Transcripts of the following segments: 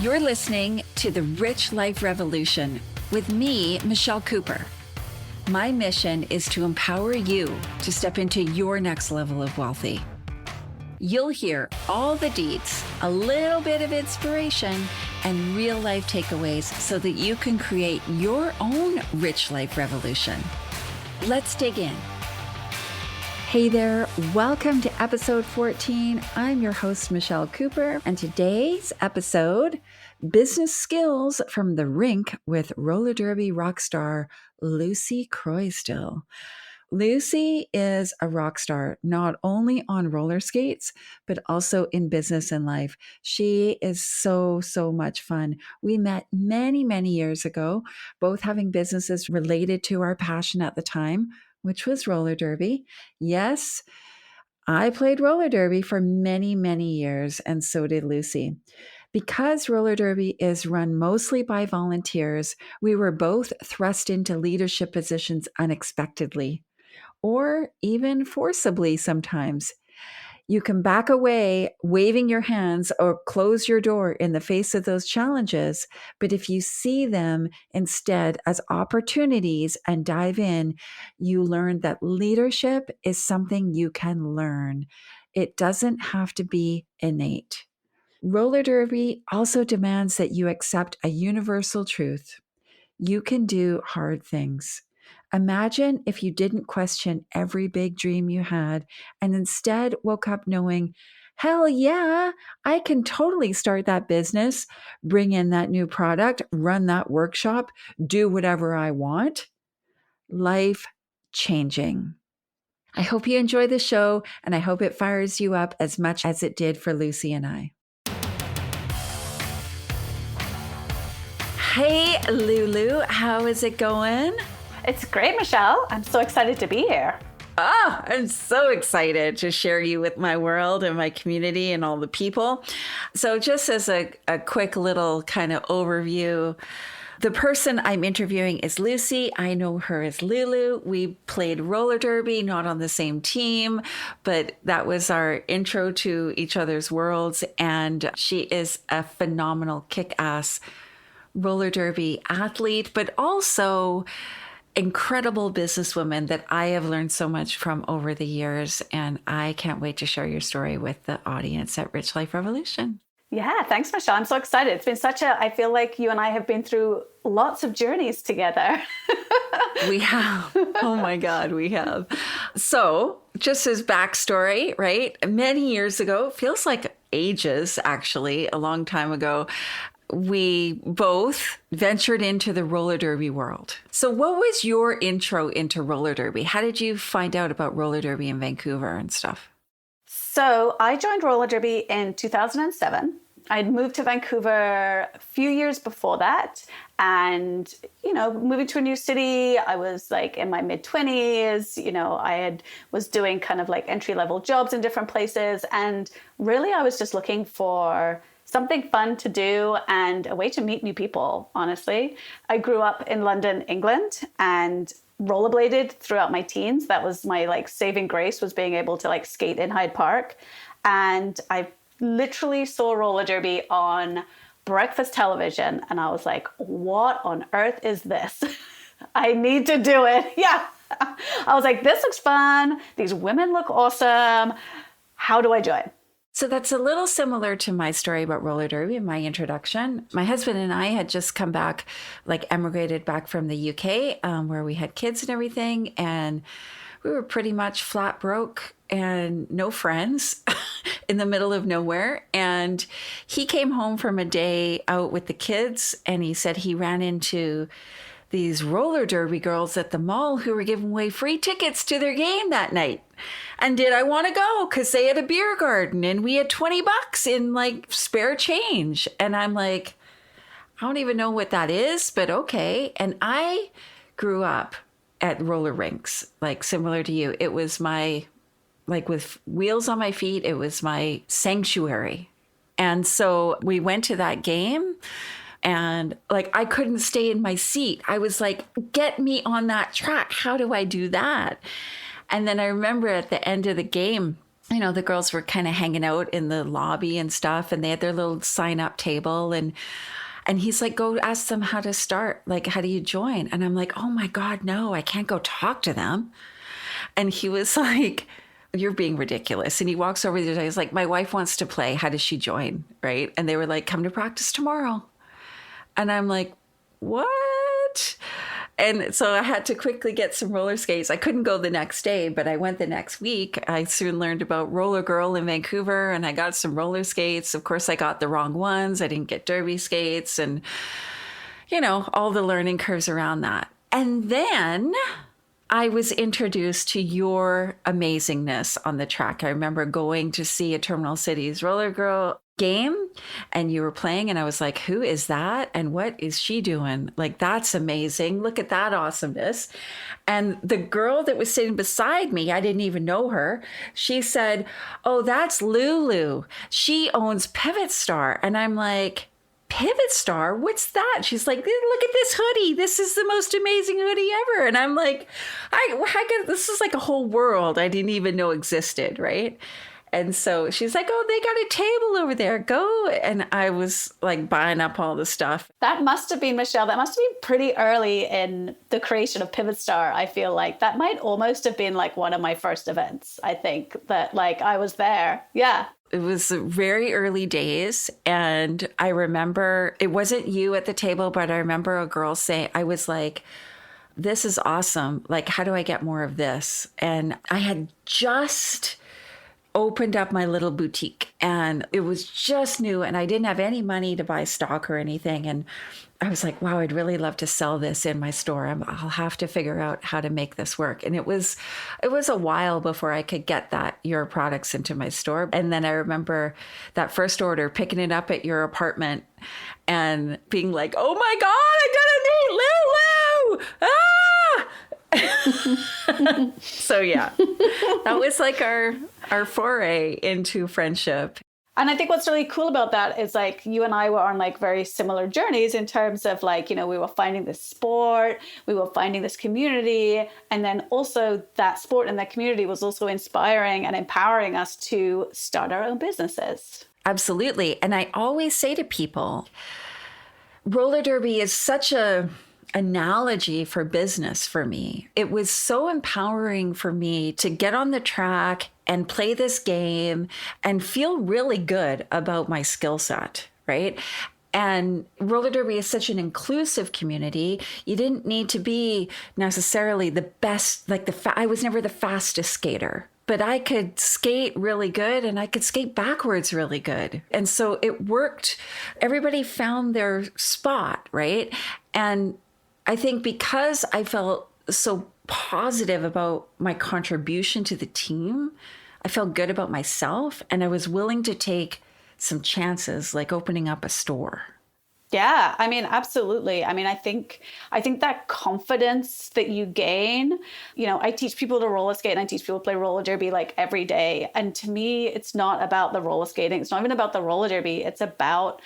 You're listening to The Rich Life Revolution with me, Michelle Cooper. My mission is to empower you to step into your next level of wealthy. You'll hear all the deets, a little bit of inspiration, and real life takeaways so that you can create your own rich life revolution. Let's dig in. Hey there, welcome to episode 14. I'm your host, Michelle Cooper, and today's episode, business skills from the Rink with roller derby rock star Lucy Croysdill. Lucy is a rock star, not only on roller skates, but also in business and life. She is so much fun. We met many years ago, both having businesses related to our passion at the time, which was roller derby. Yes, I played roller derby for many years, and so did Lucy. Because roller derby is run mostly by volunteers, we were both thrust into leadership positions unexpectedly, or even forcibly sometimes. You can back away, waving your hands, or close your door in the face of those challenges. But if you see them instead as opportunities and dive in, you learn that leadership is something you can learn. It doesn't have to be innate. Roller derby also demands that you accept a universal truth. You can do hard things. Imagine if you didn't question every big dream you had and instead woke up knowing, hell yeah, I can totally start that business, bring in that new product, run that workshop, do whatever I want. Life changing. I hope you enjoy the show, and I hope it fires you up as much as it did for Lucy and I. Hey, Lulu, how is it going? It's great, Michelle. I'm so excited to be here. Oh, I'm so excited to share you with my world and my community and all the people. So just as a quick little kind of overview, the person I'm interviewing is Lucy. I know her as Lulu. We played roller derby, not on the same team, but that was our intro to each other's worlds. And she is a phenomenal kick-ass roller derby athlete, but also incredible businesswoman that I have learned so much from over the years. And I can't wait to share your story with the audience at Rich Life Revolution. Yeah, thanks, Michelle. I'm so excited. It's been I feel like you and I have been through lots of journeys together. We have. Oh my God, we have. So just as backstory, right? Many years ago, feels like ages, actually, a long time ago, we both ventured into the roller derby world. So what was your intro into roller derby? How did you find out about roller derby in Vancouver and stuff? So I joined roller derby in 2007. I'd moved to Vancouver a few years before that. And, moving to a new city, I was like in my mid-20s. Was doing kind of like entry-level jobs in different places. And really, I was just looking for something fun to do and a way to meet new people, honestly. I grew up in London, England, and rollerbladed throughout my teens. That was my saving grace, was being able to skate in Hyde Park. And I literally saw roller derby on breakfast television, and I was like, what on earth is this? I need to do it. Yeah. I was like, this looks fun. These women look awesome. How do I join? So that's a little similar to my story about roller derby in my introduction. My husband and I had just come back, emigrated back from the UK, where we had kids and everything. And we were pretty much flat broke and no friends in the middle of nowhere. And he came home from a day out with the kids, and he said he ran into these roller derby girls at the mall who were giving away free tickets to their game that night. And did I want to go? Because they had a beer garden and we had $20 in spare change. And I'm like, I don't even know what that is, but okay. And I grew up at roller rinks, similar to you. It was my, with wheels on my feet, it was my sanctuary. And so we went to that game. And I couldn't stay in my seat. I was like, get me on that track. How do I do that? And then I remember at the end of the game, the girls were kind of hanging out in the lobby and stuff, and they had their little sign up table, and he's like, go ask them how to start. Like, how do you join? And I'm like, oh my God, no, I can't go talk to them. And he was like, you're being ridiculous. And he walks over there. He's like, my wife wants to play. How does she join? Right. And they were like, come to practice tomorrow. And I'm like, what? And so I had to quickly get some roller skates. I couldn't go the next day, but I went the next week. I soon learned about Roller Girl in Vancouver, and I got some roller skates. Of course, I got the wrong ones. I didn't get derby skates, and, all the learning curves around that. And then I was introduced to your amazingness on the track. I remember going to see a Terminal Cities Roller Girl game, and you were playing, and I was like, who is that? And what is she doing? Like, that's amazing. Look at that awesomeness. And the girl that was sitting beside me, I didn't even know her. She said, oh, that's Lulu. She owns Pivot Star. And I'm like, Pivot Star? What's that? She's like, look at this hoodie. This is the most amazing hoodie ever. And I'm like, this is like a whole world I didn't even know existed, right? And so she's like, oh, they got a table over there. Go. And I was like buying up all the stuff. That must have been, Michelle, that must have been pretty early in the creation of Pivot Star. I feel like that might almost have been like one of my first events. I think that like I was there. Yeah. It was very early days. And I remember it wasn't you at the table, but I remember a girl saying, I was like, this is awesome. Like, how do I get more of this? And I had just opened up my little boutique, and it was just new, and I didn't have any money to buy stock or anything. And I was like, wow, I'd really love to sell this in my store. I'll have to figure out how to make this work. And it was a while before I could get your products into my store. And then I remember that first order, picking it up at your apartment and being like, oh my God, I gotta meet Lulu! Ah! So yeah, that was like our foray into friendship. And I think what's really cool about that is like you and I were on like very similar journeys in terms of like, we were finding this sport, we were finding this community. And then also that sport and that community was also inspiring and empowering us to start our own businesses. Absolutely. And I always say to people, roller derby is such a analogy for business for me. It was so empowering for me to get on the track and play this game and feel really good about my skill set, right? And roller derby is such an inclusive community. You didn't need to be necessarily the best, like I was never the fastest skater, but I could skate really good and I could skate backwards really good. And so it worked. Everybody found their spot, right? And I think because I felt so positive about my contribution to the team, I felt good about myself, and I was willing to take some chances, like opening up a store. Yeah, I mean, absolutely. I mean, I think that confidence that you gain, I teach people to roller skate and I teach people to play roller derby like every day. And to me, it's not about the roller skating. It's not even about the roller derby. It's about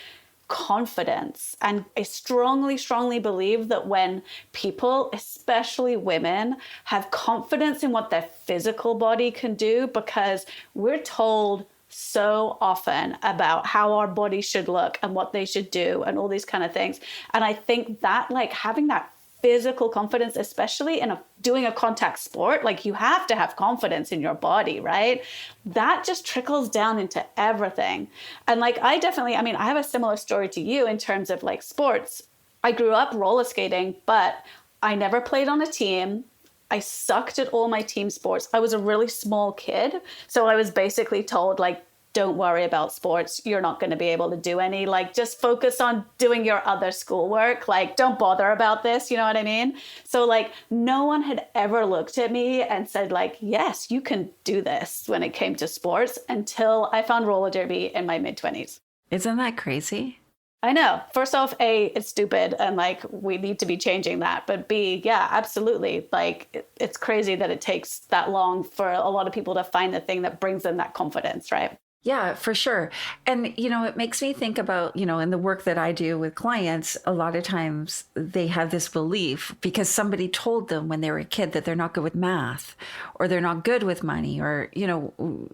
confidence. And I strongly, strongly believe that when people, especially women, have confidence in what their physical body can do, because we're told so often about how our body should look and what they should do and all these kind of things. And I think that like having that physical confidence, especially in doing a contact sport, like you have to have confidence in your body, right? That just trickles down into everything. And like I have a similar story to you in terms of like sports. I grew up roller skating, but I never played on a team. I sucked at all my team sports. I was a really small kid. So I was basically told like, don't worry about sports. You're not going to be able to do any, like, just focus on doing your other schoolwork. Like, don't bother about this. You know what I mean? So like no one had ever looked at me and said like, yes, you can do this when it came to sports until I found roller derby in my mid-20s. Isn't that crazy? I know. First off, A, it's stupid and like we need to be changing that. But B, yeah, absolutely. Like it's crazy that it takes that long for a lot of people to find the thing that brings them that confidence, right? Yeah, for sure. And, it makes me think about, in the work that I do with clients, a lot of times they have this belief because somebody told them when they were a kid that they're not good with math or they're not good with money or,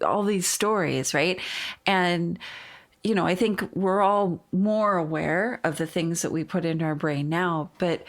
all these stories, right? And, I think we're all more aware of the things that we put into our brain now, but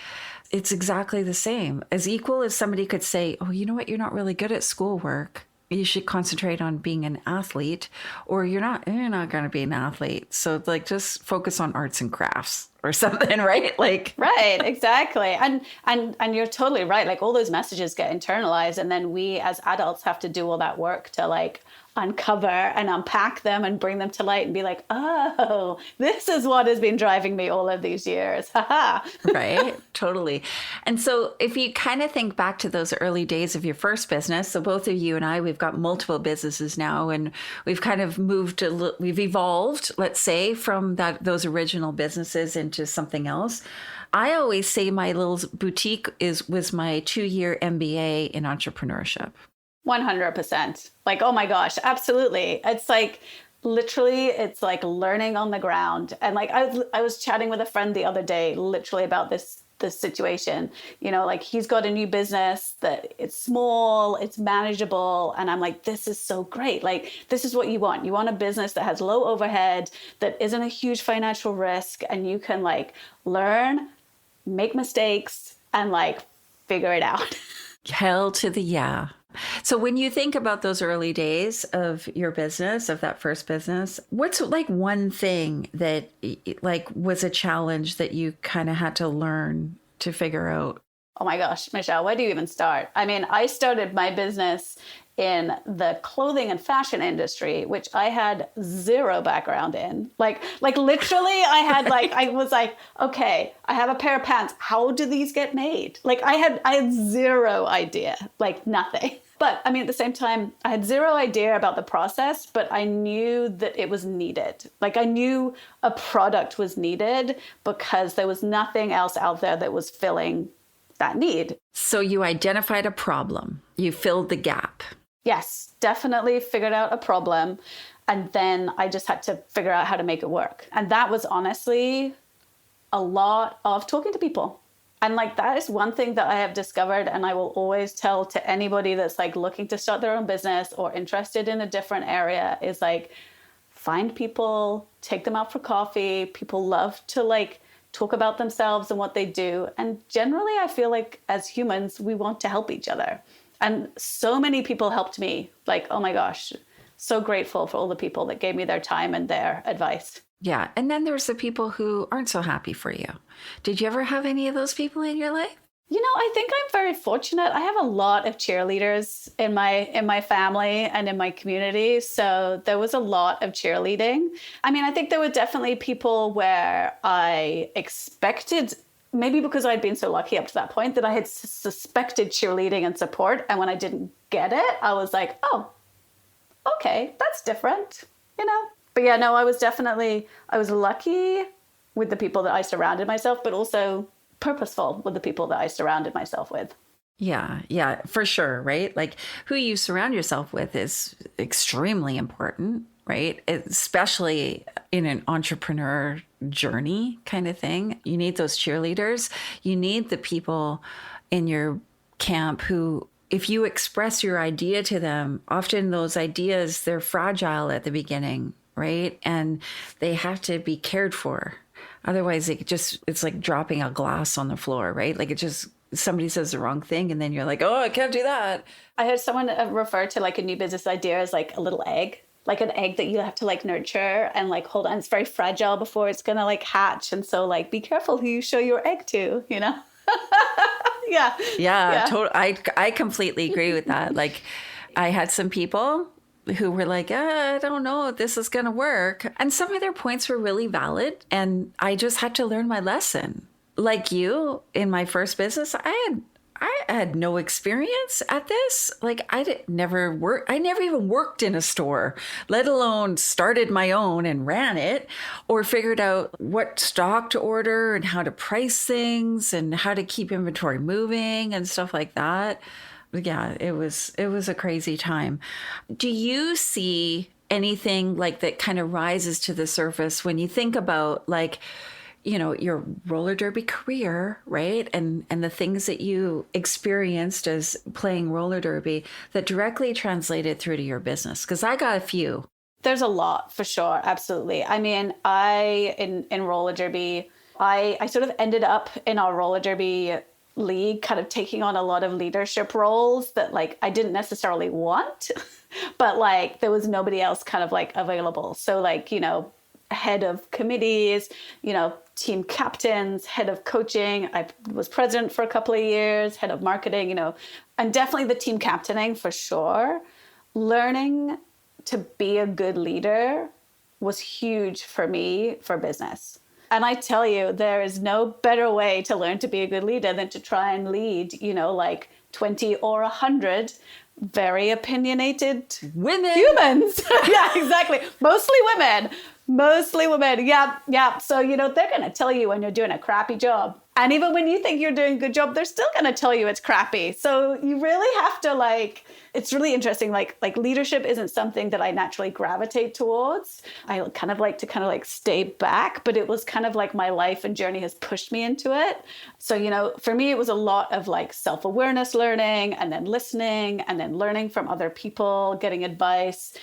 it's exactly the same. As equal as somebody could say, oh, you know what, you're not really good at schoolwork. You should concentrate on being an athlete, or you're not going to be an athlete. So like just focus on arts and crafts or something, right? Like right, exactly. And you're totally right. Like all those messages get internalized, and then we as adults have to do all that work to like uncover and unpack them and bring them to light and be like, oh, this is what has been driving me all of these years. Haha. Right, totally. And so if you kind of think back to those early days of your first business, so both of you and I, we've got multiple businesses now, and we've kind of we've evolved, let's say, from those original businesses into something else. I always say my little boutique was my 2-year MBA in entrepreneurship. 100%. Like, oh my gosh, absolutely. It's like literally, it's like learning on the ground. And like I was chatting with a friend the other day, literally about this situation. Like he's got a new business that it's small, it's manageable, and I'm like, this is so great. Like this is what you want. You want a business that has low overhead, that isn't a huge financial risk, and you can like learn, make mistakes, and like figure it out. Hell to the yeah. So when you think about those early days of your business, of that first business, what's like one thing that like was a challenge that you kind of had to learn to figure out? Oh my gosh, Michelle, where do you even start? I mean, I started my business in the clothing and fashion industry, which I had zero background in. Like literally I had like, I was like, okay, I have a pair of pants. How do these get made? Like I had zero idea, like nothing. But I mean, at the same time, I had zero idea about the process, but I knew that it was needed. Like I knew a product was needed because there was nothing else out there that was filling that need. So you identified a problem, you filled the gap. Yes, definitely figured out a problem. And then I just had to figure out how to make it work. And that was honestly a lot of talking to people. And like, that is one thing that I have discovered. And I will always tell to anybody that's like looking to start their own business or interested in a different area is like, find people, take them out for coffee. People love to like talk about themselves and what they do. And generally, I feel like as humans, we want to help each other. And so many people helped me. Like, oh my gosh, so grateful for all the people that gave me their time and their advice. Yeah. And then there's the people who aren't so happy for you. Did you ever have any of those people in your life? I think I'm very fortunate. I have a lot of cheerleaders in my family and in my community. So there was a lot of cheerleading. I mean, I think there were definitely people where I expected, maybe because I'd been so lucky up to that point, that I had suspected cheerleading and support. And when I didn't get it, I was like, oh, okay, that's different, But yeah, no, I was lucky with the people that I surrounded myself, but also purposeful with the people that I surrounded myself with. Yeah, for sure, right? Like who you surround yourself with is extremely important, right? Especially in an entrepreneur journey kind of thing. You need those cheerleaders. You need the people in your camp who, if you express your idea to them, often those ideas, they're fragile at the beginning, right? And they have to be cared for. Otherwise, it's like dropping a glass on the floor, right? Like somebody says the wrong thing and then you're like, oh, I can't do that. I heard someone refer to like a new business idea as like a little egg, like an egg that you have to like nurture and like hold on. It's very fragile before it's going to like hatch. And so like, be careful who you show your egg to, Yeah. Totally. I completely agree with that. Like I had some people who were like, I don't know if this is going to work. And some of their points were really valid. And I just had to learn my lesson. Like you, in my first business, I had no experience at this. Like I never even worked in a store, let alone started my own and ran it or figured out what stock to order and how to price things and how to keep inventory moving and stuff like that. Yeah, it was a crazy time. Do you see anything like that kind of rises to the surface when you think about like, your roller derby career, right? And the things that you experienced as playing roller derby that directly translated through to your business? Because I got a few. There's a lot for sure. Absolutely. I mean, in roller derby, I sort of ended up in our roller derby league kind of taking on a lot of leadership roles that like I didn't necessarily want, but like there was nobody else kind of like available. So like, head of committees, team captains, head of coaching. I was president for a couple of years, head of marketing, and definitely the team captaining for sure. Learning to be a good leader was huge for me for business. And I tell you, there is no better way to learn to be a good leader than to try and lead, like 20 or 100 very opinionated women. Humans. Yeah, exactly. Mostly women. Yeah. So, they're going to tell you when you're doing a crappy job. And even when you think you're doing a good job, they're still going to tell you it's crappy. So you really have to it's really interesting. Like leadership isn't something that I naturally gravitate towards. I kind of like to stay back, but it was kind of like my life and journey has pushed me into it. So, for me, it was a lot of like self-awareness learning and then listening and then learning from other people, getting advice.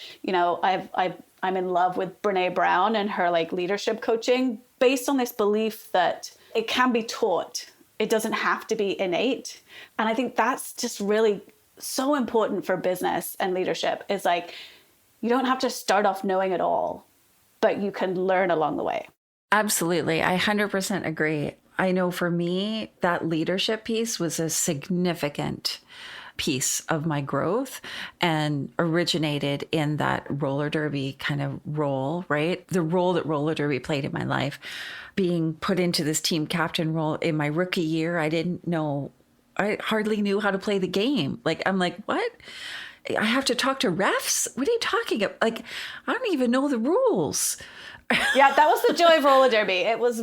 I'm in love with Brene Brown and her like leadership coaching based on this belief that it can be taught. It doesn't have to be innate. And I think that's just really so important for business and leadership is like, you don't have to start off knowing it all, but you can learn along the way. Absolutely. I 100% agree. I know for me, that leadership piece was a significant piece of my growth and originated in that roller derby kind of role, right? The role that roller derby played in my life. Being put into this team captain role in my rookie year, I hardly knew how to play the game. Like, I'm like, what? I have to talk to refs? What are you talking about? Like, I don't even know the rules. Yeah, that was the joy of roller derby. It was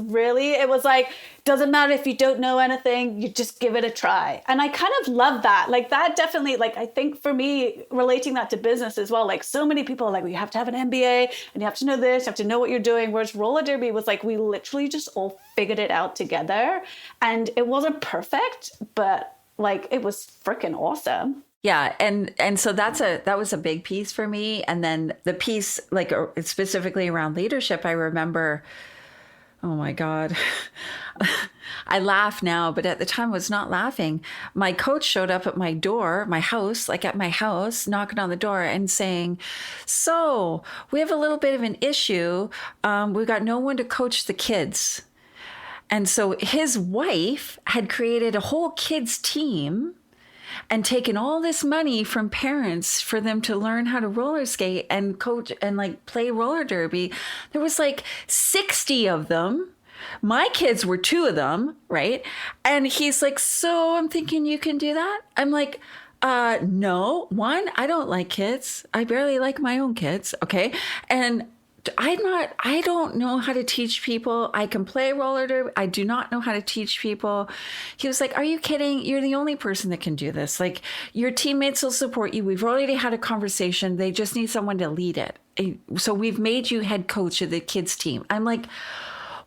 like, doesn't matter if you don't know anything, you just give it a try. And I kind of love that. Like that definitely, like I think for me, relating that to business as well, like so many people are like, well, you have to have an MBA and you have to know this, you have to know what you're doing. Whereas roller derby was like, we literally just all figured it out together. And it wasn't perfect, but like it was freaking awesome. Yeah. And so that was a big piece for me. And then the piece, like specifically around leadership, I remember, oh my God, I laugh now, but at the time I was not laughing. My coach showed up at my door, my house, knocking on the door and saying, so we have a little bit of an issue. We've got no one to coach the kids. And so his wife had created a whole kids team and taken all this money from parents for them to learn how to roller skate and coach and like play roller derby. There was like 60 of them. My kids were 2 of them, right? And he's like, so I'm thinking you can do that? I'm like, no. One, I don't like kids. I barely like my own kids. Okay. And I don't know how to teach people. I can play roller derby. I do not know how to teach people. He was like, are you kidding? You're the only person that can do this. Like your teammates will support you. We've already had a conversation. They just need someone to lead it. So we've made you head coach of the kids team. I'm like,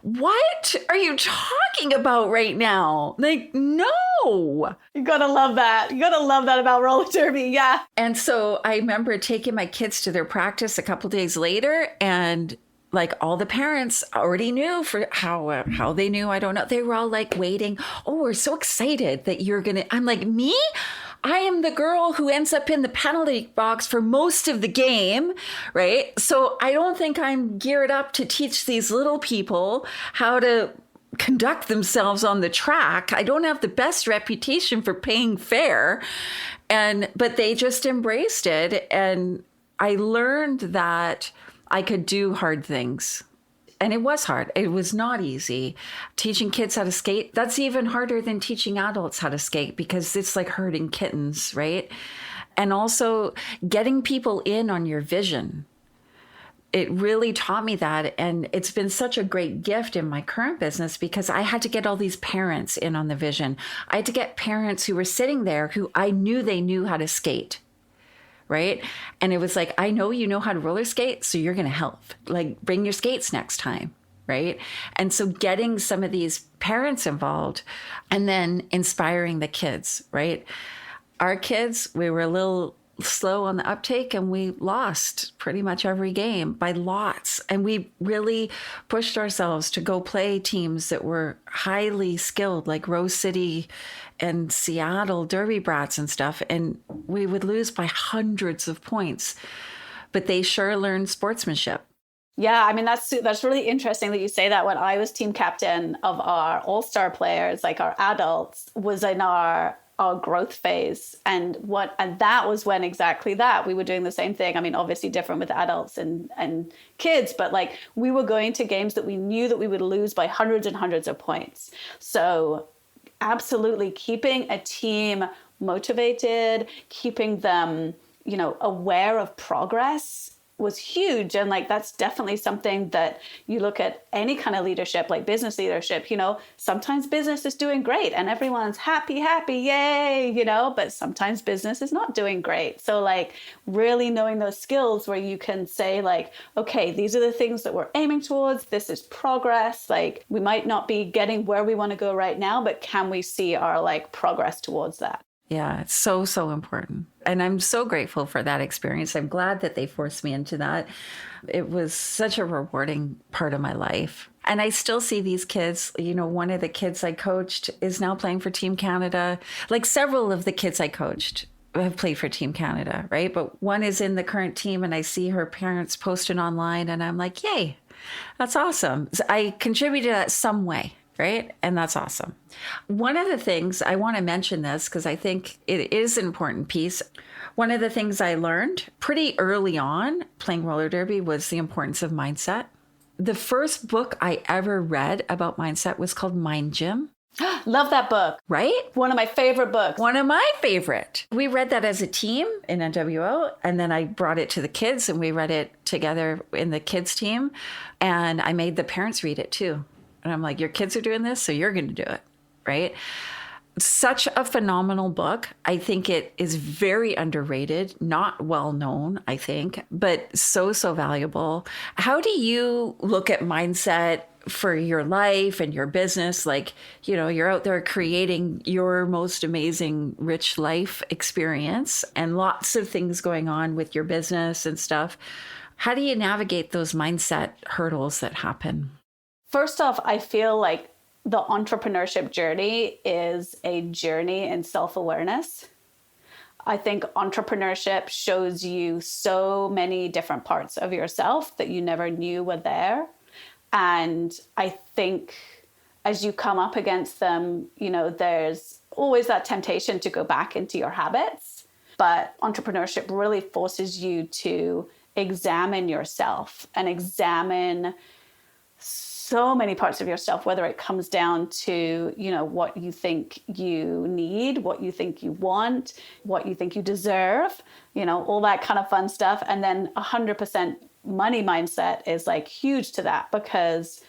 what are you talking about right now? Like, no. You gotta love that. You gotta love that about roller derby. Yeah. And so I remember taking my kids to their practice a couple days later, and like all the parents already knew for how they knew. I don't know. They were all like waiting. Oh, we're so excited that you're going to. I'm like, me? I am the girl who ends up in the penalty box for most of the game, right? So I don't think I'm geared up to teach these little people how to conduct themselves on the track. I don't have the best reputation for paying fair. But they just embraced it. And I learned that I could do hard things. And it was hard. It was not easy. Teaching kids how to skate, that's even harder than teaching adults how to skate because it's like herding kittens, right? And also getting people in on your vision. It really taught me that. And it's been such a great gift in my current business because I had to get all these parents in on the vision. I had to get parents who were sitting there who I knew they knew how to skate. right? And it was like, I know you know how to roller skate, so you're going to help. Like, bring your skates next time, right? And so getting some of these parents involved and then inspiring the kids, right? Our kids, we were a little slow on the uptake and we lost pretty much every game by lots. And we really pushed ourselves to go play teams that were highly skilled, like Rose City and Seattle Derby Brats and stuff. And we would lose by hundreds of points, but they sure learned sportsmanship. Yeah, I mean, that's really interesting that you say that. When I was team captain of our all-star players, like our adults, was in our growth phase. And that was when exactly that we were doing the same thing. I mean, obviously different with adults and kids, but like we were going to games that we knew that we would lose by hundreds and hundreds of points. So absolutely keeping a team motivated, keeping them, aware of progress was huge. And like, that's definitely something that you look at any kind of leadership, like business leadership, sometimes business is doing great and everyone's happy, yay, but sometimes business is not doing great. So like really knowing those skills where you can say like, okay, these are the things that we're aiming towards. This is progress. Like we might not be getting where we want to go right now, but can we see our like progress towards that? Yeah, it's so, so important. And I'm so grateful for that experience. I'm glad that they forced me into that. It was such a rewarding part of my life. And I still see these kids, one of the kids I coached is now playing for Team Canada. Like several of the kids I coached have played for Team Canada, right? But one is in the current team and I see her parents posted online and I'm like, yay, that's awesome. I contributed that some way. Right? And that's awesome. One of the things I want to mention this because I think it is an important piece. One of the things I learned pretty early on playing roller derby was the importance of mindset. The first book I ever read about mindset was called Mind Gym. Love that book. Right? One of my favorite books. One of my favorite. We read that as a team in NWO, and then I brought it to the kids and we read it together in the kids team. And I made the parents read it too. And I'm like, your kids are doing this, so you're going to do it, right? Such a phenomenal book. I think it is very underrated, not well known, I think, but so, so valuable. How do you look at mindset for your life and your business? Like, you're out there creating your most amazing, rich life experience and lots of things going on with your business and stuff. How do you navigate those mindset hurdles that happen? First off, I feel like the entrepreneurship journey is a journey in self-awareness. I think entrepreneurship shows you so many different parts of yourself that you never knew were there. And I think as you come up against them, there's always that temptation to go back into your habits. But entrepreneurship really forces you to examine yourself and examine so many parts of yourself, whether it comes down to, what you think you need, what you think you want, what you think you deserve, all that kind of fun stuff. And then 100% money mindset is like huge to that, because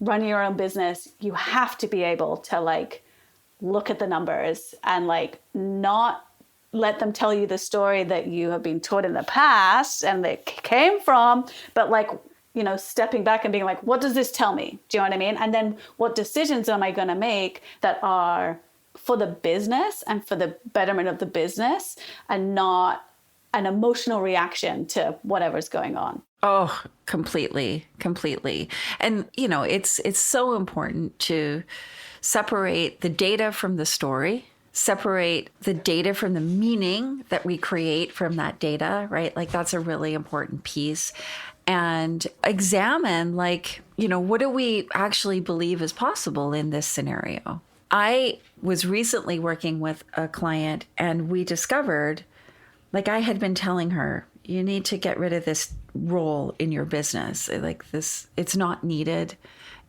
running your own business, you have to be able to like look at the numbers and like not let them tell you the story that you have been taught in the past and that came from, but like, stepping back and being like, what does this tell me? Do you know what I mean? And then what decisions am I going to make that are for the business and for the betterment of the business and not an emotional reaction to whatever's going on? Oh, completely. And, it's so important to separate the data from the story, separate the data from the meaning that we create from that data, right? Like that's a really important piece. And examine what do we actually believe is possible in this scenario? I was recently working with a client and we discovered, like I had been telling her, you need to get rid of this role in your business. Like this, it's not needed.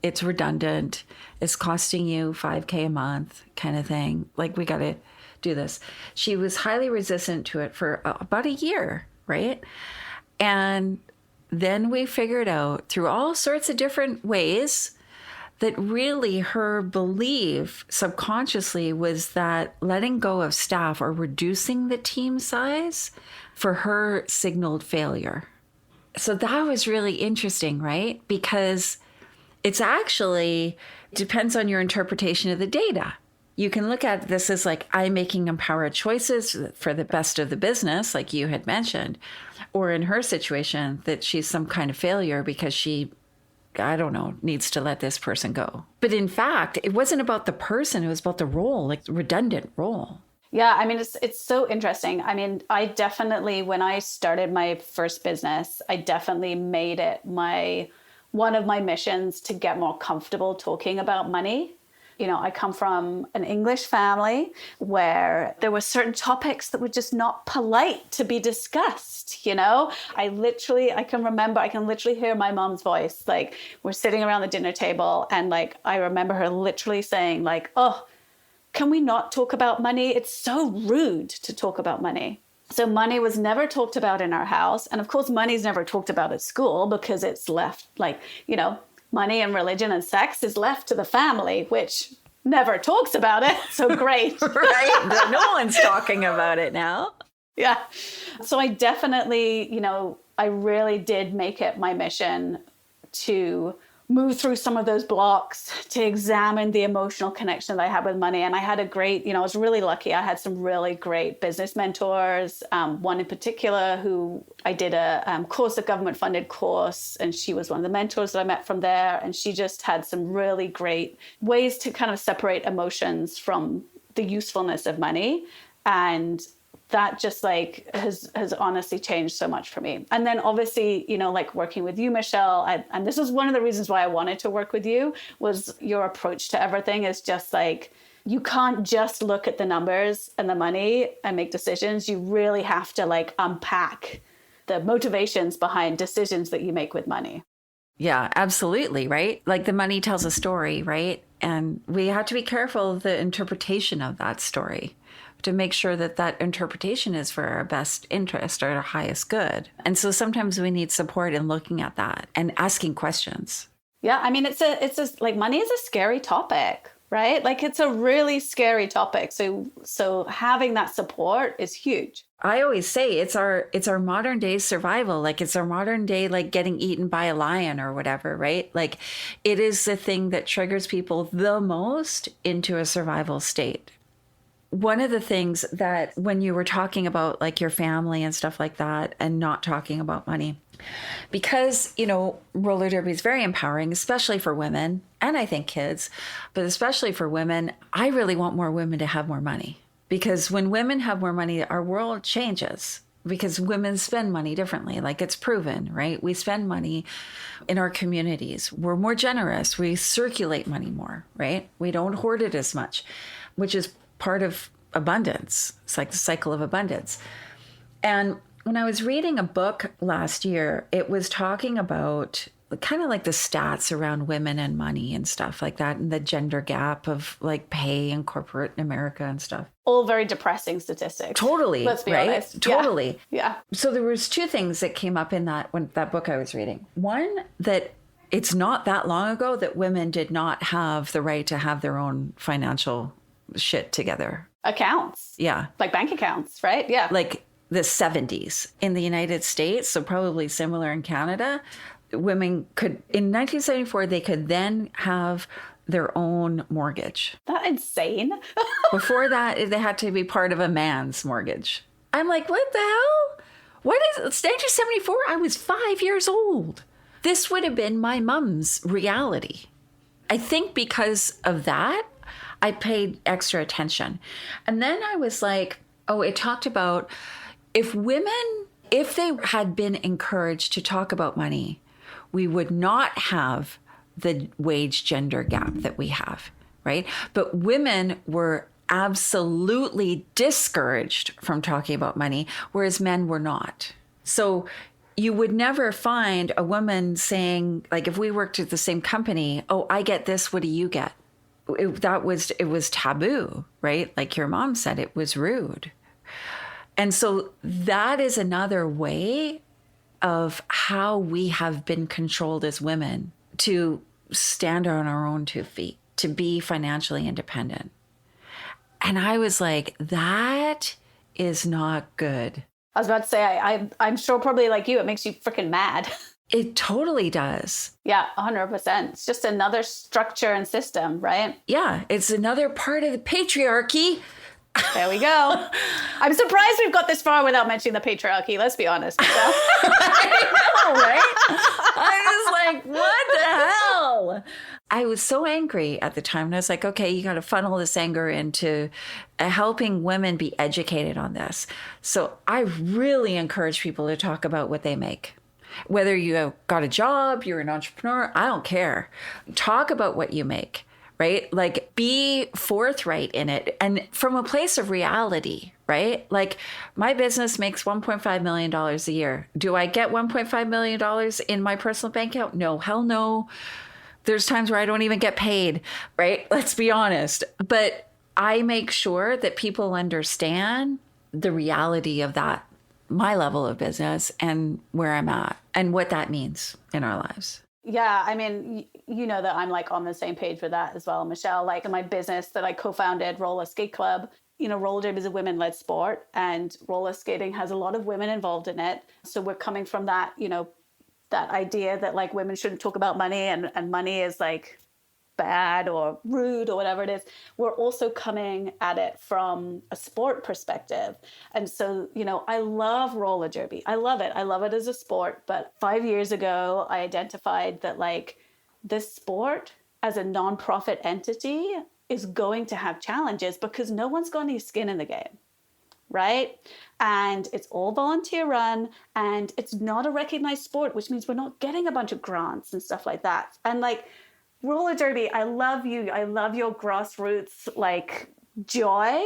It's redundant. It's costing you $5,000 a month kind of thing. Like we got to do this. She was highly resistant to it for about a year, right? And then we figured out through all sorts of different ways that really her belief subconsciously was that letting go of staff or reducing the team size for her signaled failure. So that was really interesting, right? Because it's actually depends on your interpretation of the data. You can look at this as like, I'm making empowered choices for the best of the business, like you had mentioned, or in her situation, that she's some kind of failure because she, I don't know, needs to let this person go. But in fact, it wasn't about the person, it was about the role, like redundant role. Yeah, I mean, it's so interesting. I mean, I definitely, when I started my first business, I definitely made it one of my missions to get more comfortable talking about money. You know, I come from an English family where there were certain topics that were just not polite to be discussed, you know? I can literally hear my mom's voice. Like, we're sitting around the dinner table and like, I remember her literally saying like, oh, can we not talk about money? It's so rude to talk about money. So money was never talked about in our house. And of course, money's never talked about at school because it's left like, you know, money and religion and sex is left to the family, which never talks about it. So great. Right? No one's talking about it now. Yeah. So I definitely, you know, I really did make it my mission to move through some of those blocks, to examine the emotional connection that I had with money. And I had a great, you know, I was really lucky. I had some really great business mentors. One in particular who I did a government funded course, and she was one of the mentors that I met from there. And she just had some really great ways to kind of separate emotions from the usefulness of money. And that just like has honestly changed so much for me. And then obviously, you know, like working with you, Michelle, and this is one of the reasons why I wanted to work with you, was your approach to everything is just like, you can't just look at the numbers and the money and make decisions. You really have to like unpack the motivations behind decisions that you make with money. Yeah, absolutely. Right. Like the money tells a story, right? And we have to be careful of the interpretation of that story, to make sure that that interpretation is for our best interest or our highest good. And so sometimes we need support in looking at that and asking questions. Yeah, I mean, it's like money is a scary topic, right? Like it's a really scary topic. So having that support is huge. I always say it's our modern day survival. Like it's our modern day, like getting eaten by a lion or whatever, right? Like it is the thing that triggers people the most into a survival state. One of the things that when you were talking about like your family and stuff like that and not talking about money, because, you know, roller derby is very empowering, especially for women and I think kids, but especially for women. I really want more women to have more money, because when women have more money, our world changes, because women spend money differently. Like it's proven, right? We spend money in our communities. We're more generous. We circulate money more, right? We don't hoard it as much, which is part of abundance. It's like the cycle of abundance. And when I was reading a book last year, it was talking about kind of like the stats around women and money and stuff like that, and the gender gap of like pay in corporate America and stuff. All very depressing statistics. Totally. Let's be right? honest. Totally. Yeah. So there was two things that came up in that book I was reading. One, that it's not that long ago that women did not have the right to have their own financial shit together. Accounts. Yeah. Like bank accounts, right? Yeah. Like the 70s in the United States, so probably similar in Canada, women could, in 1974, they could then have their own mortgage. That's insane. Before that, they had to be part of a man's mortgage. I'm like, what the hell? What is it? It's 1974? I was 5 years old. This would have been my mom's reality. I think because of that, I paid extra attention. And then I was like, oh, it talked about if they had been encouraged to talk about money, we would not have the wage gender gap that we have, right? But women were absolutely discouraged from talking about money, whereas men were not. So you would never find a woman saying, like, if we worked at the same company, oh, I get this, what do you get? It was taboo, right? Like your mom said, it was rude. And so that is another way of how we have been controlled as women to stand on our own 2 feet, to be financially independent. And I was like, that is not good. I was about to say, I'm sure probably like you, it makes you freaking mad. It totally does. Yeah, 100%. It's just another structure and system, right? Yeah, it's another part of the patriarchy. There we go. I'm surprised we've got this far without mentioning the patriarchy. Let's be honest. I know, right? I was like, what the hell? I was so angry at the time. And I was like, okay, you got to funnel this anger into helping women be educated on this. So I really encourage people to talk about what they make. Whether you got a job, you're an entrepreneur, I don't care. Talk about what you make, right? Like be forthright in it and from a place of reality, right? Like my business makes $1.5 million a year. Do I get $1.5 million in my personal bank account? No, hell no. There's times where I don't even get paid, right? Let's be honest. But I make sure that people understand the reality of that, my level of business and where I'm at and what that means in our lives. Yeah, I mean, you know that I'm like on the same page with that as well, Michelle. Like in my business that I co-founded, Rolla Skate Club, you know, roller derby is a women-led sport and roller skating has a lot of women involved in it. So we're coming from that, you know, that idea that like women shouldn't talk about money and money is like bad or rude or whatever it is. We're also coming at it from a sport perspective. And so, you know, I love roller derby. I love it. I love it as a sport. But 5 years ago, I identified that like this sport as a nonprofit entity is going to have challenges because no one's got any skin in the game. Right? And it's all volunteer run and it's not a recognized sport, which means we're not getting a bunch of grants and stuff like that. And like roller derby, I love you. I love your grassroots like joy,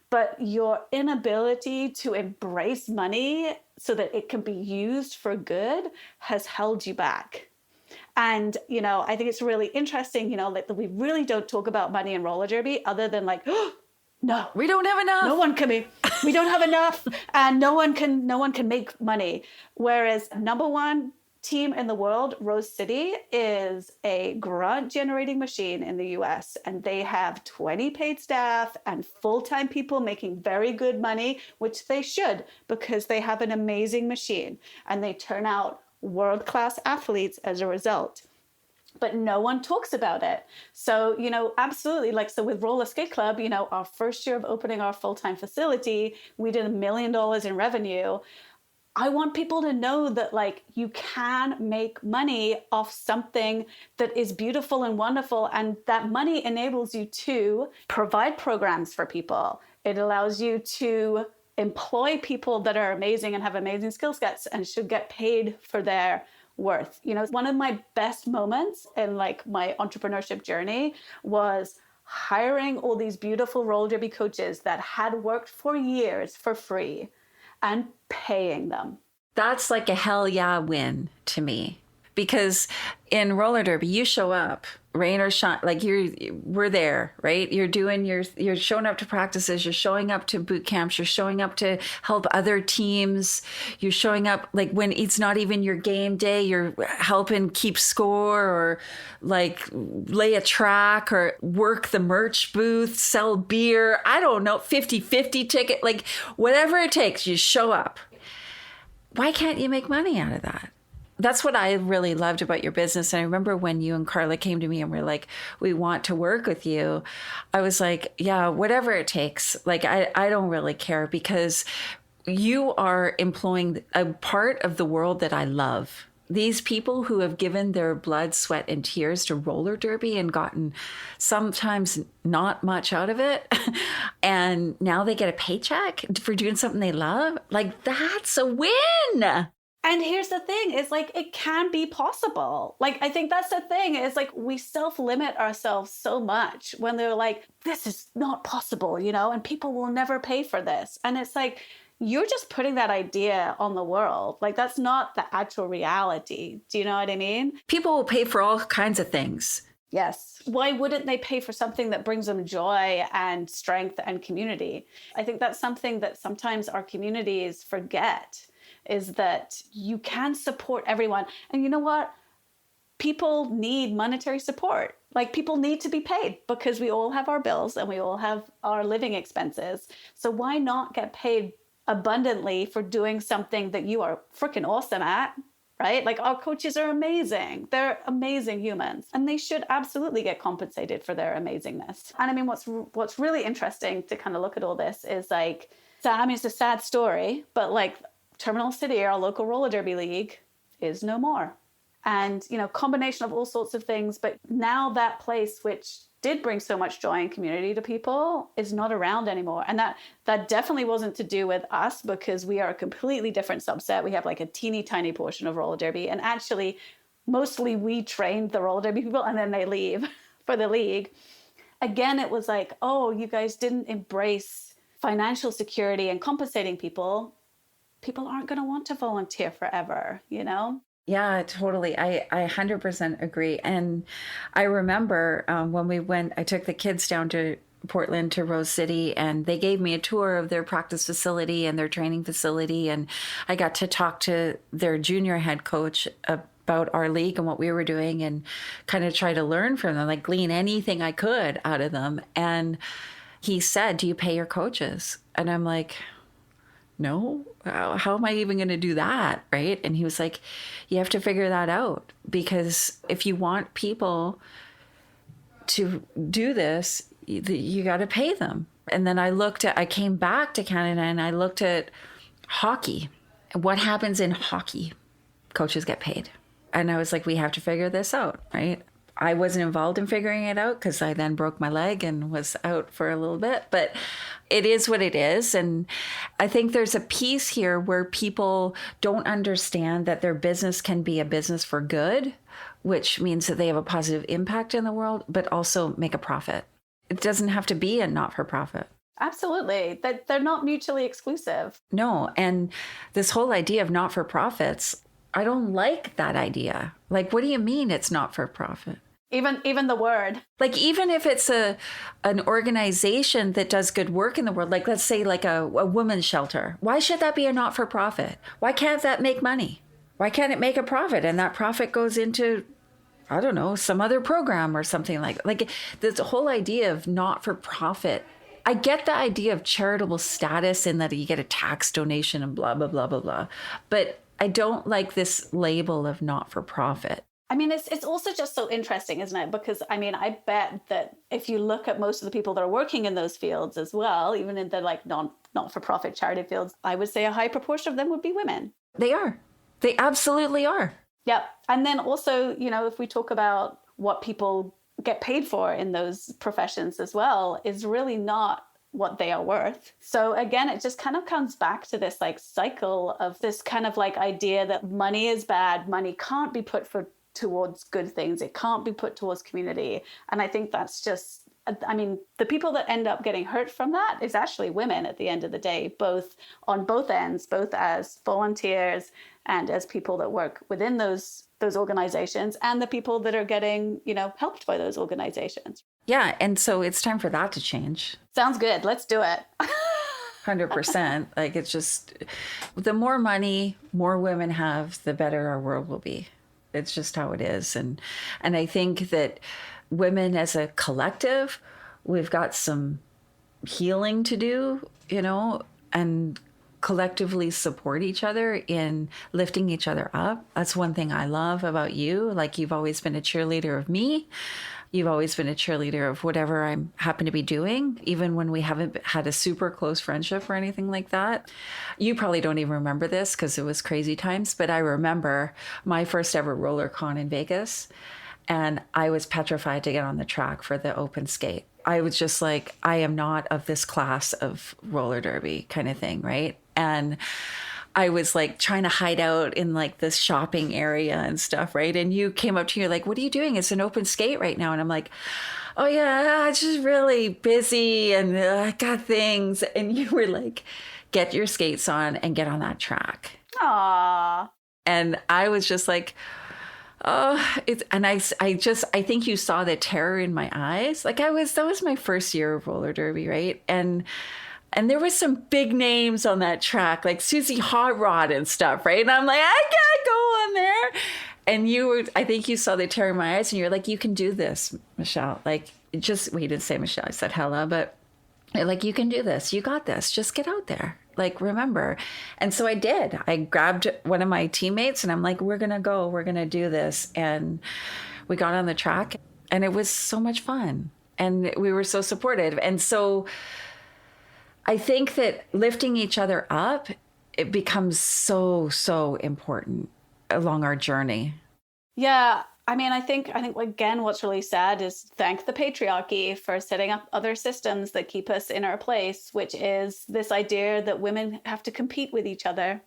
but your inability to embrace money so that it can be used for good has held you back. And, you know, I think it's really interesting, you know, like we really don't talk about money in roller derby other than like, no, we don't have enough. No one can be. We don't have enough, and no one can make money. Whereas number one team in the world, Rose City, is a grant generating machine in the US, and they have 20 paid staff and full-time people making very good money, which they should because they have an amazing machine and they turn out world-class athletes as a result. But no one talks about it. So, you know, absolutely. Like, so with Rolla Skate Club, you know, our first year of opening our full-time facility, we did $1 million in revenue. I want people to know that like you can make money off something that is beautiful and wonderful. And that money enables you to provide programs for people. It allows you to employ people that are amazing and have amazing skill sets and should get paid for their worth. You know, one of my best moments in like my entrepreneurship journey was hiring all these beautiful roller derby coaches that had worked for years for free and paying them. That's like a hell yeah win to me. Because in roller derby, you show up, rain or shine, like we're there, right? You're showing up to practices, you're showing up to boot camps, you're showing up to help other teams, you're showing up like when it's not even your game day, you're helping keep score or like lay a track or work the merch booth, sell beer, I don't know, 50-50 ticket, like whatever it takes, you show up. Why can't you make money out of that? That's what I really loved about your business. And I remember when you and Carla came to me and were like, we want to work with you. I was like, yeah, whatever it takes. Like, I don't really care because you are employing a part of the world that I love. These people who have given their blood, sweat, and tears to roller derby and gotten sometimes not much out of it. And now they get a paycheck for doing something they love. Like, that's a win. And here's the thing, is like, it can be possible. Like, I think that's the thing, is like, we self-limit ourselves so much when they're like, this is not possible, you know, and people will never pay for this. And it's like, you're just putting that idea on the world. Like, that's not the actual reality. Do you know what I mean? People will pay for all kinds of things. Yes. Why wouldn't they pay for something that brings them joy and strength and community? I think that's something that sometimes our communities forget, is that you can support everyone. And you know what? People need monetary support. Like, people need to be paid because we all have our bills and we all have our living expenses. So why not get paid abundantly for doing something that you are freaking awesome at, right? Like our coaches are amazing. They're amazing humans, and they should absolutely get compensated for their amazingness. And I mean, what's really interesting to kind of look at all this is like, so I mean, it's a sad story, but like Terminal City, our local roller derby league, is no more. And, you know, combination of all sorts of things. But now that place, which did bring so much joy and community to people, is not around anymore. And that definitely wasn't to do with us, because we are a completely different subset. We have like a teeny tiny portion of roller derby. And actually, mostly we trained the roller derby people and then they leave for the league. Again, it was like, oh, you guys didn't embrace financial security and compensating people. People aren't going to want to volunteer forever, you know? Yeah, totally. I 100% agree. And I remember when we went, I took the kids down to Portland to Rose City, and they gave me a tour of their practice facility and their training facility. And I got to talk to their junior head coach about our league and what we were doing, and kind of try to learn from them, like glean anything I could out of them. And he said, "Do you pay your coaches?" And I'm like, no, how am I even going to do that? Right. And he was like, you have to figure that out, because if you want to do this, you got to pay them. And then I came back to Canada and I looked at hockey. What happens in hockey? Coaches get paid. And I was like, we have to figure this out. Right. I wasn't involved in figuring it out because I then broke my leg and was out for a little bit, but it is what it is. And I think there's a piece here where people don't understand that their business can be a business for good, which means that they have a positive impact in the world, but also make a profit. It doesn't have to be a not-for-profit. Absolutely. That they're not mutually exclusive. No. And this whole idea of not-for-profits, I don't like that idea. Like, what do you mean it's not-for-profit? Even the word. Like, even if it's an organization that does good work in the world, like let's say like a women's shelter, why should that be a not-for-profit? Why can't that make money? Why can't it make a profit? And that profit goes into, I don't know, some other program or something like this whole idea of not-for-profit. I get the idea of charitable status in that you get a tax donation and blah, blah, blah, blah, blah. But I don't like this label of not-for-profit. I mean, it's also just so interesting, isn't it? Because, I mean, I bet that if you look at most of the people that are working in those fields as well, even in the like not-for-profit charity fields, I would say a high proportion of them would be women. They are. They absolutely are. Yep. And then also, you know, if we talk about what people get paid for in those professions as well, is really not what they are worth. So again, it just kind of comes back to this like cycle of this kind of like idea that money is bad. Money can't be put towards good things. It can't be put towards community. And I think that's just, I mean, the people that end up getting hurt from that is actually women at the end of the day, both on both ends, both as volunteers and as people that work within those organizations, and the people that are getting, you know, helped by those organizations. Yeah. And so it's time for that to change. Sounds good. Let's do it. 100%. Like, it's just, the more money more women have, the better our world will be. It's just how it is. And I think that women as a collective, we've got some healing to do, you know, and collectively support each other in lifting each other up. That's one thing I love about you. Like, you've always been a cheerleader of me. You've always been a cheerleader of whatever I happen to be doing, even when we haven't had a super close friendship or anything like that. You probably don't even remember this because it was crazy times, but I remember my first ever roller con in Vegas, and I was petrified to get on the track for the open skate. I was just like, I am not of this class of roller derby kind of thing, right? And I was like trying to hide out in like this shopping area and stuff, right? And you came up to me, you're like, what are you doing? It's an open skate right now. And I'm like, oh yeah, it's just really busy and I got things. And you were like, get your skates on and get on that track. Aww. And I was just like, oh, I think you saw the terror in my eyes. Like, that was my first year of roller derby, right? And there was some big names on that track, like Susie Hot Rod and stuff, right? And I'm like, I can't go on there. And I think you saw the terror in my eyes, and you're like, you can do this, Michelle. Like, well, you didn't say Michelle, I said Hella, but you're like, you can do this. You got this. Just get out there. like remember. And so I did. I grabbed one of my teammates and I'm like, we're going to do this. And we got on the track and it was so much fun. And we were so supportive. And so I think that lifting each other up, it becomes so, so important along our journey. Yeah. I mean, I think again, what's really sad is thank the patriarchy for setting up other systems that keep us in our place, which is this idea that women have to compete with each other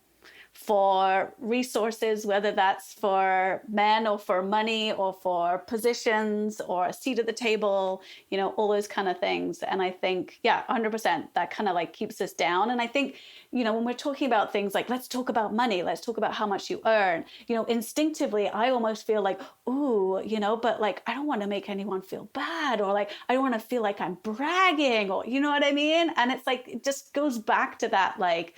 for resources, whether that's for men or for money or for positions or a seat at the table, you know, all those kind of things. And I think, yeah, 100%, that kind of like keeps us down. And I think, you know, when we're talking about things like, let's talk about money, let's talk about how much you earn, you know, instinctively, I almost feel like, ooh, you know, but like, I don't want to make anyone feel bad, or like, I don't want to feel like I'm bragging, or, you know what I mean? And it's like, it just goes back to that, like,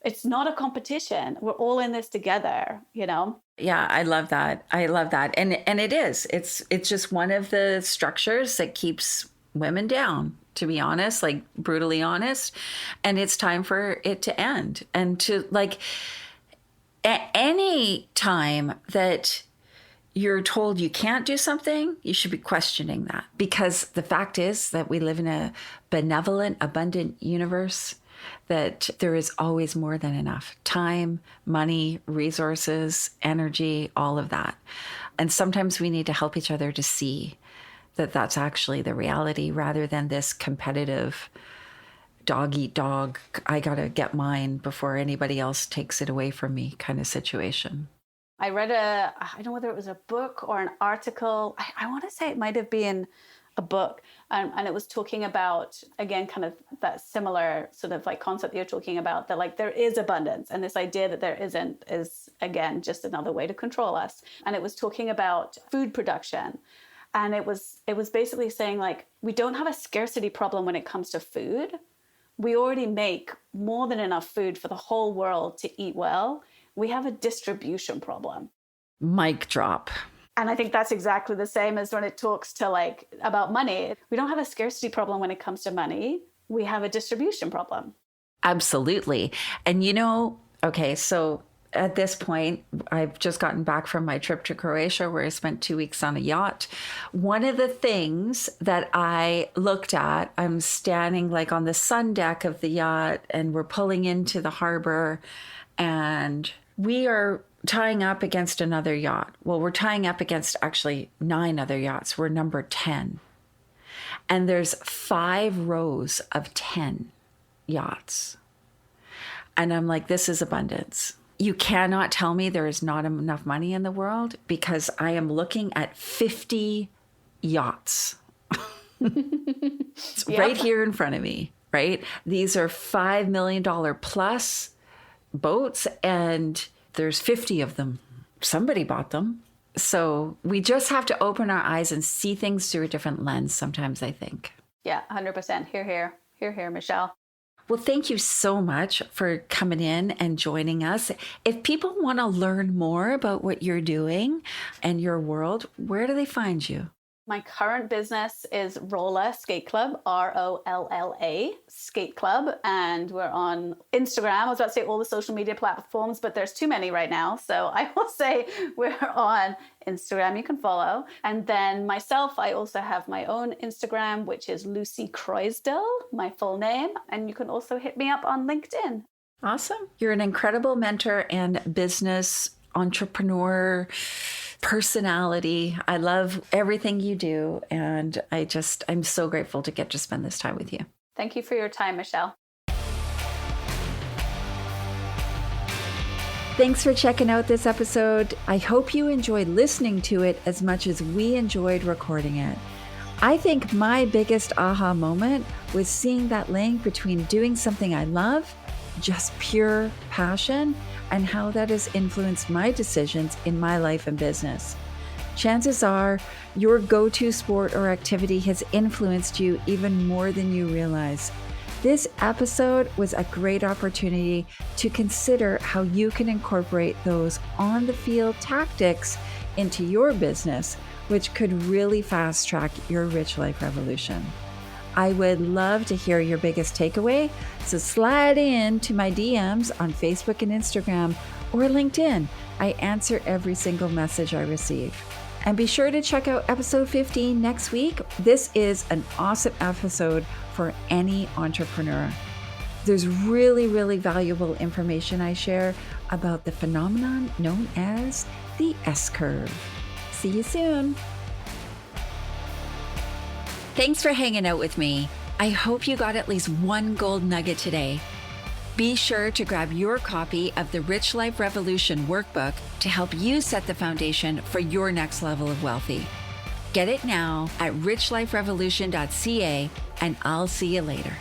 it's not a competition. We're all in this together, you know? Yeah, I love that. And it is. It's just one of the structures that keeps women down, to be honest, like brutally honest. And it's time for it to end. And to like any time that you're told you can't do something, you should be questioning that, because the fact is that we live in a benevolent, abundant universe, that there is always more than enough time, money, resources, energy, all of that. And sometimes we need to help each other to see that that's actually the reality, rather than this competitive dog eat dog, I gotta get mine before anybody else takes it away from me kind of situation. I read I don't know whether it was a book or an article. I want to say it might have been a book, and it was talking about, again, kind of that similar sort of like concept you're talking about, that like there is abundance, and this idea that there isn't is, again, just another way to control us. And it was talking about food production, and it was basically saying like, we don't have a scarcity problem when it comes to food. We already make more than enough food for the whole world to eat well. We have a distribution problem. Mic drop. And I think that's exactly the same as when it talks to like about money. We don't have a scarcity problem when it comes to money. We have a distribution problem. Absolutely. And you know, okay, so at this point, I've just gotten back from my trip to Croatia, where I spent 2 weeks on a yacht. One of the things that I looked at, I'm standing like on the sun deck of the yacht, and we're pulling into the harbor, and we are tying up against another yacht. Well, we're tying up against actually 9 other yachts. We're number 10. And there's 5 rows of 10 yachts. And I'm like, this is abundance. You cannot tell me there is not enough money in the world, because I am looking at 50 yachts right here in front of me, right? These are $5 million plus boats, and there's 50 of them. Somebody bought them. So we just have to open our eyes and see things through a different lens sometimes, I think. Yeah, 100%. Hear, Michelle. Well, thank you so much for coming in and joining us. If people want to learn more about what you're doing and your world, where do they find you? My current business is Rolla Skate Club, Rolla Skate Club. And we're on Instagram. I was about to say all the social media platforms, but there's too many right now. So I will say we're on Instagram. You can follow. And then myself, I also have my own Instagram, which is Lucy Croysdill, my full name. And you can also hit me up on LinkedIn. Awesome. You're an incredible mentor and business entrepreneur personality. I love everything you do. And I'm so grateful to get to spend this time with you. Thank you for your time, Michelle. Thanks for checking out this episode. I hope you enjoyed listening to it as much as we enjoyed recording it. I think my biggest aha moment was seeing that link between doing something I love, just pure passion, and how that has influenced my decisions in my life and business. Chances are your go-to sport or activity has influenced you even more than you realize. This episode was a great opportunity to consider how you can incorporate those on-the-field tactics into your business, which could really fast-track your rich life revolution. I would love to hear your biggest takeaway, so slide into my DMs on Facebook and Instagram or LinkedIn. I answer every single message I receive. And be sure to check out episode 15 next week. This is an awesome episode for any entrepreneur. There's really, really valuable information I share about the phenomenon known as the S-curve. See you soon. Thanks for hanging out with me. I hope you got at least one gold nugget today. Be sure to grab your copy of the Rich Life Revolution workbook to help you set the foundation for your next level of wealthy. Get it now at richliferevolution.ca, and I'll see you later.